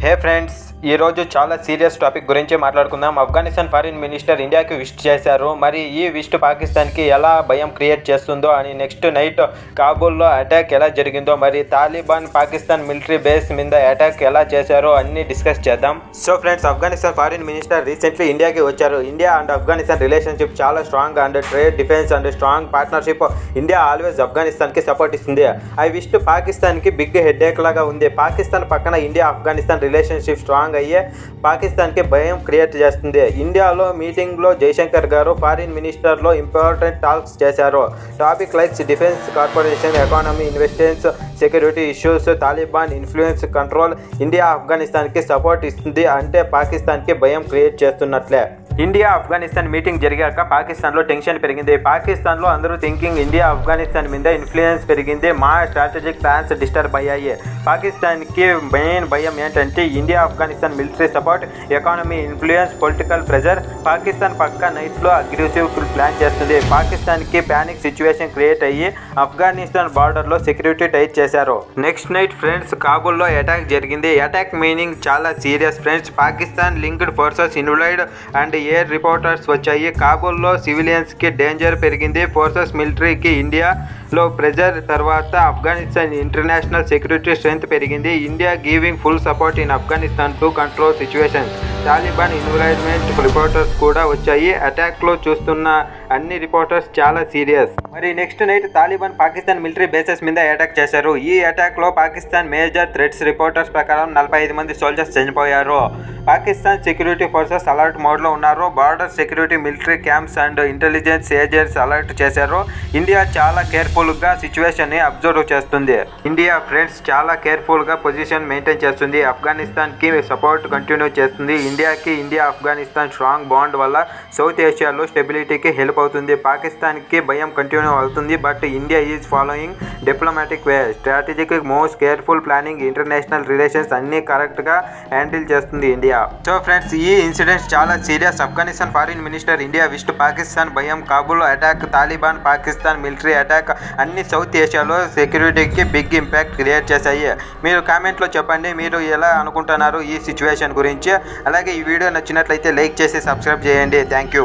హే friends, ఈరోజు చాలా serious topic గురించి మాట్లాడుకుందాం. ఆఫ్ఘనిస్తాన్ ఫారిన్ మినిస్టర్ ఇండియాకి విజిట్ చేశారు. మరి ఈ విజిట్ పాకిస్తాన్కి ఎలా భయం క్రియేట్ చేస్తుందో అని, నెక్స్ట్ నైట్ కాబూల్లో అటాక్ ఎలా జరిగిందో, మరి తాలిబాన్ పాకిస్తాన్ మిలిటరీ బేస్ మీద అటాక్ ఎలా చేశారో అన్ని డిస్కస్ చేద్దాం. So friends, Afghanistan foreign minister recently ఇండియాకి వచ్చారు. ఇండియా అండ్ ఆఫ్ఘనిస్తాన్ రిలేషన్షిప్ చాలా strong and trade, defence and strong partnership. India always ఆఫ్ఘనిస్తాన్కి సపోర్ట్ ఇస్తుంది. ఆ విజిట్ పాకిస్తాన్కి బిగ్ హెడేక్ లాగా ఉంది. పాకిస్తాన్ పక్కన ఇండియా ఆఫ్ఘనిస్తాన్ రిలేషన్షిప్ స్ట్రాంగ్ అయ్యే పాకిస్తాన్కి భయం క్రియేట్ చేస్తుంది. ఇండియాలో మీటింగ్లో జైశంకర్ గారు ఫారిన్ మినిస్టర్లో ఇంపార్టెంట్ టాక్స్ చేశారు. Topic likes defence, corporation, economy, investments, security issues, Taliban influence control. India ఆఫ్ఘనిస్తాన్కి సపోర్ట్ ఇస్తుంది అంటే పాకిస్తాన్కి భయం క్రియేట్ చేస్తున్నట్లే. ఇండియా ఆఫ్ఘనిస్తాన్ మీటింగ్ జరిగాక పాకిస్తాన్లో టెన్షన్ పెరిగింది. పాకిస్తాన్లో అందరూ థింకింగ్ ఇండియా ఆఫ్ఘనిస్తాన్ మీద ఇన్ఫ్లుయెన్స్ పెరిగింది. మా స్ట్రాటజిక్ ప్లాన్స్ డిస్టర్బ్ అయ్యాయి. పాకిస్తాన్కి మెయిన్ భయం ఏంటంటే India Afghanistan military support, economy influence, political pressure. Pakistan పక్క నైట్లో అగ్రెసివ్ ప్లాన్ చేస్తుంది. పాకిస్తాన్కి ప్యానిక్ సిచ్యువేషన్ క్రియేట్ అయ్యి ఆఫ్ఘనిస్తాన్ బార్డర్లో సెక్యూరిటీ టైట్ చేశారు. నెక్స్ట్ నైట్ ఫ్రెండ్స్ కాబూల్లో అటాక్ జరిగింది. అటాక్ మీనింగ్ చాలా serious friends. Pakistan linked forces involved and air reporters వచ్చాయి. కాబూల్లో సివిలియన్స్కి డేంజర్ పెరిగింది. ఫోర్సెస్ మిలిటరీకి ఇండియాలో ప్రెజర్ తర్వాత ఆఫ్ఘనిస్తాన్ ఇంటర్నేషనల్ సెక్యూరిటీ స్ట్రెంత్ పెరిగింది. India giving full support in Afghanistan to control situation. Taliban involvement reporters కూడా వచ్చాయి. అటాక్లో చూస్తున్న అన్ని రిపోర్టర్స్ చాలా సీరియస్. మరి next night Taliban Pakistan military bases మీద అటాక్ చేశారు. ఈ అటాక్లో పాకిస్తాన్ మేజర్ థ్రెట్స్ రిపోర్టర్స్ ప్రకారం 45 మంది సోల్జర్స్ చనిపోయారు. పాకిస్తాన్ సెక్యూరిటీ ఫోర్సెస్ అలర్ట్ మోడ్లో ఉన్నారు. Border security, military camps and intelligence agents alert చేశారు. ఇండియా చాలా కేర్ఫుల్గా సిచ్యువేషన్ని అబ్జర్వ్ చేస్తుంది. ఇండియా ఫ్రెండ్స్ చాలా కేర్ఫుల్గా పొజిషన్ మెయింటైన్ చేస్తుంది. ఆఫ్ఘనిస్తాన్కి సపోర్ట్ కంటిన్యూ చేస్తుంది. ఇండియా ఆఫ్ఘనిస్తాన్ స్ట్రాంగ్ బాండ్ వల్ల సౌత్ ఏషియాలో స్టెబిలిటీకి హెల్ప్ అవుతుంది. పాకిస్తాన్కి భయం కంటిన్యూ అవుతుంది. But India is following diplomatic way, strategic moves, careful planning, international relations అన్నీ కరెక్ట్గా హ్యాండిల్ చేస్తుంది ఇండియా. సో ఫ్రెండ్స్, ఈ ఇన్సిడెంట్స్ చాలా serious. Afghanistan foreign minister India visit, Pakistan భయం, Kabul attack, Taliban Pakistan military attack అన్ని సౌత్ ఏషియాలో సెక్యూరిటీకి బిగ్ ఇంపాక్ట్ క్రియేట్ చేశాయి. మీరు కామెంట్లో చెప్పండి, మీరు ఎలా అనుకుంటున్నారు ఈ సిచ్యువేషన్ గురించి. అలాగే ఈ వీడియో నచ్చినట్లయితే లైక్ చేసి సబ్స్క్రైబ్ చేయండి. Thank you.